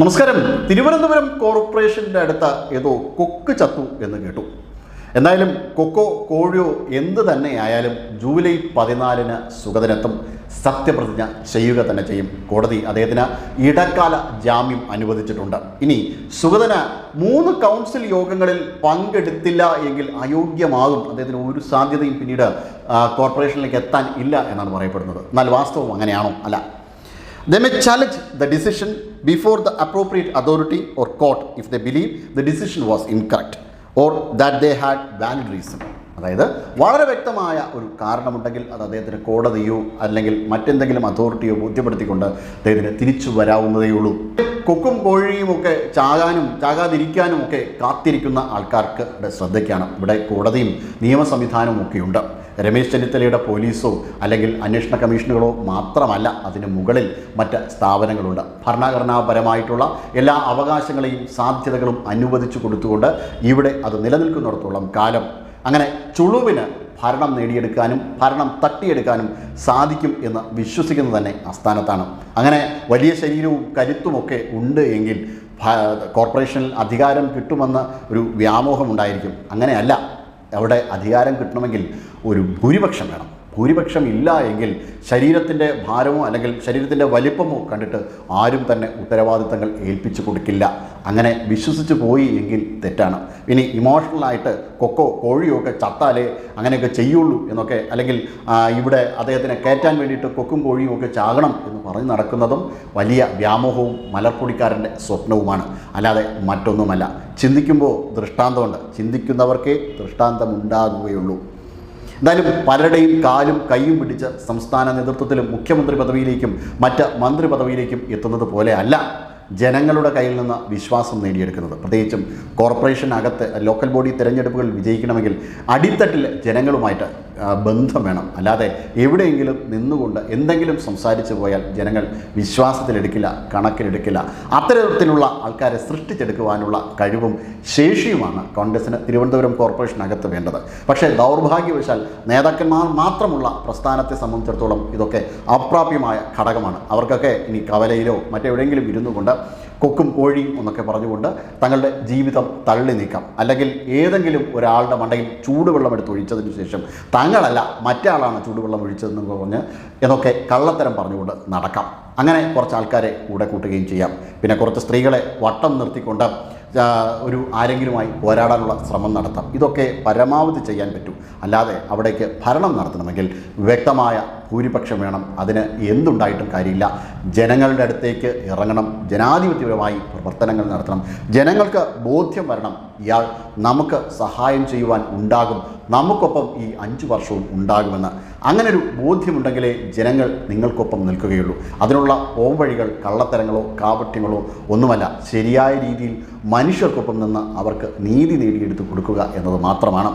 നമസ്കാരം. തിരുവനന്തപുരം കോർപ്പറേഷൻ്റെ അടുത്ത ഏതോ കൊക്ക് ചത്തു എന്ന് കേട്ടു. എന്തായാലും കൊക്കോ കോഴിയോ എന്ത് തന്നെയായാലും ജൂലൈ 14 സുഗതനെത്തും. സത്യപ്രതിജ്ഞ ചെയ്യുക തന്നെ ചെയ്യും. കോടതി അദ്ദേഹത്തിന് ഇടക്കാല ജാമ്യം അനുവദിച്ചിട്ടുണ്ട്. ഇനി സുഗതന് 3 കൗൺസിൽ യോഗങ്ങളിൽ പങ്കെടുത്തില്ല എങ്കിൽ അയോഗ്യമാകും. അദ്ദേഹത്തിന് ഒരു സാധ്യതയും പിന്നീട് കോർപ്പറേഷനിലേക്ക് എത്താൻ ഇല്ല എന്നാണ് പറയപ്പെടുന്നത്. എന്നാൽ വാസ്തവം അങ്ങനെയാണോ? അല്ല. They may challenge the decision before the appropriate authority or court if they believe the decision was incorrect or that they had valid reason. അതായത് വളരെ വ്യക്തമായ ഒരു കാരണമുണ്ടെങ്കിൽ അത് അദ്ദേഹത്തിന് കോടതിയോ അല്ലെങ്കിൽ മറ്റെന്തെങ്കിലും അതോറിറ്റിയോ ബോധ്യപ്പെടുത്തിക്കൊണ്ട് അദ്ദേഹത്തിന് തിരിച്ചു വരാവുന്നതേ ഉള്ളൂ. കൊക്കും കോഴിയും ഒക്കെ ചാകാനും ചാകാതിരിക്കാനും ഒക്കെ കാത്തിരിക്കുന്ന ആൾക്കാർക്ക് ശ്രദ്ധയ്ക്കാണ് ഇവിടെ കോടതിയും നിയമ സംവിധാനവും ഒക്കെയുണ്ട്. രമേശ് ചെന്നിത്തലയുടെ പോലീസോ അല്ലെങ്കിൽ അന്വേഷണ കമ്മീഷനുകളോ മാത്രമല്ല, അതിന് മുകളിൽ മറ്റ് സ്ഥാപനങ്ങളുണ്ട്. ഭരണഘടനാപരമായിട്ടുള്ള എല്ലാ അവകാശങ്ങളെയും സാധ്യതകളും അനുവദിച്ചു കൊടുത്തുകൊണ്ട് ഇവിടെ അത് നിലനിൽക്കുന്നിടത്തോളം കാലം അങ്ങനെ ചുളുവിന് ഭരണം നേടിയെടുക്കാനും ഭരണം തട്ടിയെടുക്കാനും സാധിക്കും എന്ന് വിശ്വസിക്കുന്നത് തന്നെ ആസ്ഥാനത്താണ്. അങ്ങനെ വലിയ ശരീരവും കരുത്തുമൊക്കെ ഉണ്ട് എങ്കിൽ കോർപ്പറേഷനിൽ അധികാരം കിട്ടുമെന്ന് ഒരു വ്യാമോഹമുണ്ടായിരിക്കും. അങ്ങനെയല്ല. അവിടെ അധികാരം കിട്ടണമെങ്കിൽ ഒരു ഭൂരിപക്ഷം വേണം. ഭൂരിപക്ഷം ഇല്ല എങ്കിൽ ശരീരത്തിൻ്റെ ഭാരമോ അല്ലെങ്കിൽ ശരീരത്തിൻ്റെ വലിപ്പമോ കണ്ടിട്ട് ആരും തന്നെ ഉത്തരവാദിത്തങ്ങൾ ഏൽപ്പിച്ചു കൊടുക്കില്ല. അങ്ങനെ വിശ്വസിച്ച് പോയി എങ്കിൽ തെറ്റാണ്. ഇനി ഇമോഷണലായിട്ട് കൊക്കോ കോഴിയോ ഒക്കെ ചത്താലേ അങ്ങനെയൊക്കെ ചെയ്യുള്ളൂ എന്നൊക്കെ, അല്ലെങ്കിൽ ഇവിടെ അദ്ദേഹത്തിനെ കയറ്റാൻ വേണ്ടിയിട്ട് കൊക്കും കോഴിയും ഒക്കെ ചാകണം എന്ന് പറഞ്ഞ് നടക്കുന്നതും വലിയ വ്യാമോഹവും മലർപ്പൊടിക്കാരൻ്റെ സ്വപ്നവുമാണ്, അല്ലാതെ മറ്റൊന്നുമല്ല. ചിന്തിക്കുമ്പോൾ ദൃഷ്ടാന്തമുണ്ട്, ചിന്തിക്കുന്നവർക്കേ ദൃഷ്ടാന്തമുണ്ടാകുകയുള്ളൂ. എന്തായാലും പലരുടെയും കാലും കൈയും പിടിച്ച് സംസ്ഥാന നേതൃത്വത്തിലും മുഖ്യമന്ത്രി പദവിയിലേക്കും മറ്റ് മന്ത്രി പദവിയിലേക്കും എത്തുന്നത് പോലെ അല്ല ജനങ്ങളുടെ കയ്യിൽ നിന്ന് വിശ്വാസം നേടിയെടുക്കുന്നത്. പ്രത്യേകിച്ചും കോർപ്പറേഷനകത്ത് ലോക്കൽ ബോഡി തിരഞ്ഞെടുപ്പുകൾ വിജയിക്കണമെങ്കിൽ അടിത്തട്ടിൽ ജനങ്ങളുമായിട്ട് ബന്ധം വേണം. അല്ലാതെ എവിടെയെങ്കിലും നിന്നുകൊണ്ട് എന്തെങ്കിലും സംസാരിച്ചു പോയാൽ ജനങ്ങൾ വിശ്വാസത്തിലെടുക്കില്ല, കണക്കിലെടുക്കില്ല. അത്തരത്തിലുള്ള ആൾക്കാരെ സൃഷ്ടിച്ചെടുക്കുവാനുള്ള കഴിവും ശേഷിയുമാണ് കോൺഗ്രസിന് തിരുവനന്തപുരം കോർപ്പറേഷനകത്ത് വേണ്ടത്. പക്ഷേ ദൗർഭാഗ്യവശാൽ നേതാക്കന്മാർ മാത്രമുള്ള പ്രസ്ഥാനത്തെ സംബന്ധിച്ചിടത്തോളം ഇതൊക്കെ അപ്രാപ്യമായ ഘടകമാണ്. അവർക്കൊക്കെ ഇനി കവലയിലോ മറ്റെവിടെയെങ്കിലും ഇരുന്നു കൊണ്ട് കൊക്കും കോഴിയും എന്നൊക്കെ പറഞ്ഞുകൊണ്ട് തങ്ങളുടെ ജീവിതം തള്ളി നീക്കാം. അല്ലെങ്കിൽ ഏതെങ്കിലും ഒരാളുടെ മണ്ടയിൽ ചൂടുവെള്ളം എടുത്ത് ഒഴിച്ചതിന് ശേഷം തങ്ങളല്ല മറ്റേ ചൂടുവെള്ളം ഒഴിച്ചതെന്ന് പറഞ്ഞ് എന്നൊക്കെ കള്ളത്തരം പറഞ്ഞുകൊണ്ട് നടക്കാം. അങ്ങനെ കുറച്ച് ആൾക്കാരെ കൂടെ കൂട്ടുകയും ചെയ്യാം. പിന്നെ കുറച്ച് സ്ത്രീകളെ വട്ടം നിർത്തിക്കൊണ്ട് ഒരു ആരെങ്കിലുമായി പോരാടാനുള്ള ശ്രമം നടത്താം. ഇതൊക്കെ പരമാവധി ചെയ്യാൻ പറ്റും. അല്ലാതെ അവിടേക്ക് ഭരണം നടത്തണമെങ്കിൽ വ്യക്തമായ ഭൂരിപക്ഷം വേണം. അതിന് എന്തുണ്ടായിട്ടും കാര്യമില്ല. ജനങ്ങളുടെ അടുത്തേക്ക് ഇറങ്ങണം, ജനാധിപത്യപരമായി പ്രവർത്തനങ്ങൾ നടത്തണം, ജനങ്ങൾക്ക് ബോധ്യം വരണം ഇയാൾ നമുക്ക് സഹായം ചെയ്യുവാൻ ഉണ്ടാകും, നമുക്കൊപ്പം ഈ 5 വർഷവും ഉണ്ടാകുമെന്ന്. അങ്ങനൊരു ബോധ്യമുണ്ടെങ്കിലേ ജനങ്ങൾ നിങ്ങൾക്കൊപ്പം നിൽക്കുകയുള്ളൂ. അതിനുള്ള പോംവഴികൾ കള്ളത്തരങ്ങളോ കാപട്യങ്ങളോ ഒന്നുമല്ല. ശരിയായ രീതിയിൽ മനുഷ്യർക്കൊപ്പം നിന്ന് അവർക്ക് നീതി നേടിയെടുത്ത് കൊടുക്കുക എന്നത് മാത്രമാണ്.